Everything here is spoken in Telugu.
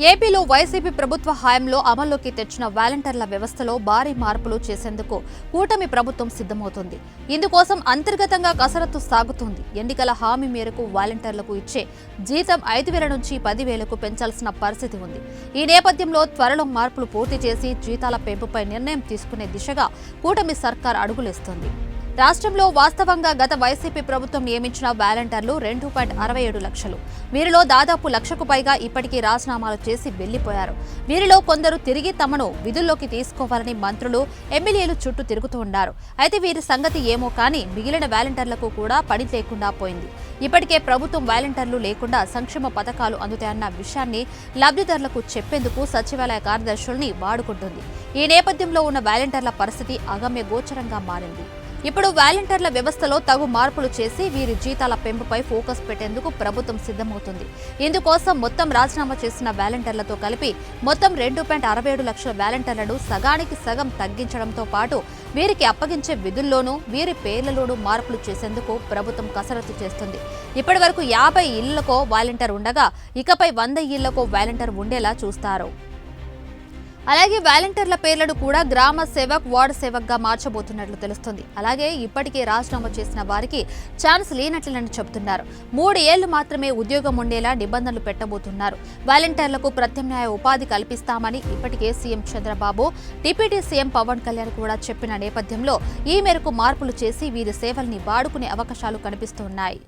ఏపీలో వైసీపీ ప్రభుత్వ హయాంలో అమల్లోకి తెచ్చిన వాలంటీర్ల వ్యవస్థలో భారీ మార్పులు చేసేందుకు కూటమి ప్రభుత్వం సిద్ధమవుతోంది. ఇందుకోసం అంతర్గతంగా కసరత్తు సాగుతోంది. ఎన్నికల హామీ మేరకు వాలంటీర్లకు ఇచ్చే జీతం 5,000 నుంచి 10,000కు పెంచాల్సిన పరిస్థితి ఉంది. ఈ నేపథ్యంలో త్వరలో మార్పులు పూర్తి చేసి జీతాల పెంపుపై నిర్ణయం తీసుకునే దిశగా కూటమి సర్కార్ అడుగులేస్తోంది. రాష్ట్రంలో వాస్తవంగా గత వైసీపీ ప్రభుత్వం నియమించిన వాలంటీర్లు 2.67 లక్షలు. వీరిలో దాదాపు 1,00,000కు పైగా ఇప్పటికీ రాజీనామాలు చేసి వెళ్లిపోయారు. వీరిలో కొందరు తిరిగి తమను విధుల్లోకి తీసుకోవాలని మంత్రులు, ఎమ్మెల్యేలు చుట్టూ తిరుగుతూ ఉన్నారు. అయితే వీరి సంగతి ఏమో కానీ మిగిలిన వాలంటీర్లకు కూడా పని లేకుండా పోయింది. ఇప్పటికే ప్రభుత్వం వాలంటీర్లు లేకుండా సంక్షేమ పథకాలు అందుతాయన్న విషయాన్ని లబ్ధిదారులకు చెప్పేందుకు సచివాలయ కార్యదర్శుల్ని వాడుకుంటుంది. ఈ నేపథ్యంలో ఉన్న వాలంటీర్ల పరిస్థితి అగమ్య గోచరంగా మారింది. ఇప్పుడు వాలంటీర్ల వ్యవస్థలో తగు మార్పులు చేసి వీరి జీతాల పెంపుపై ఫోకస్ పెట్టేందుకు ప్రభుత్వం సిద్ధమవుతుంది. ఇందుకోసం మొత్తం రాజీనామా చేసిన వాలంటీర్లతో కలిపి మొత్తం 2.67 లక్షల వాలంటీర్లను సగానికి సగం తగ్గించడంతో పాటు వీరికి అప్పగించే విధుల్లోనూ వీరి పేర్లలోనూ మార్పులు చేసేందుకు ప్రభుత్వం కసరత్తు చేస్తుంది. ఇప్పటి వరకు 50 ఇళ్లకో వాలంటీర్ ఉండగా ఇకపై 100 ఇళ్లకో వాలంటీర్ ఉండేలా చూస్తారు. అలాగే వాలంటీర్ల పేర్లను కూడా గ్రామ సేవక్, వార్డు సేవక్ గా మార్చబోతున్నట్లు తెలుస్తుంది. అలాగే ఇప్పటికే రాజీనామా చేసిన వారికి ఛాన్స్ లేనట్లేనని చెబుతున్నారు. 3 ఏళ్లు మాత్రమే ఉద్యోగం ఉండేలా నిబంధనలు పెట్టబోతున్నారు. వాలంటీర్లకు ప్రత్యామ్నాయ ఉపాధి కల్పిస్తామని ఇప్పటికే CM Chandrababu, deputy CM Pawan Kalyan కూడా చెప్పిన నేపథ్యంలో ఈ మేరకు మార్పులు చేసి వీరి సేవల్ని వాడుకునే అవకాశాలు కనిపిస్తున్నాయి.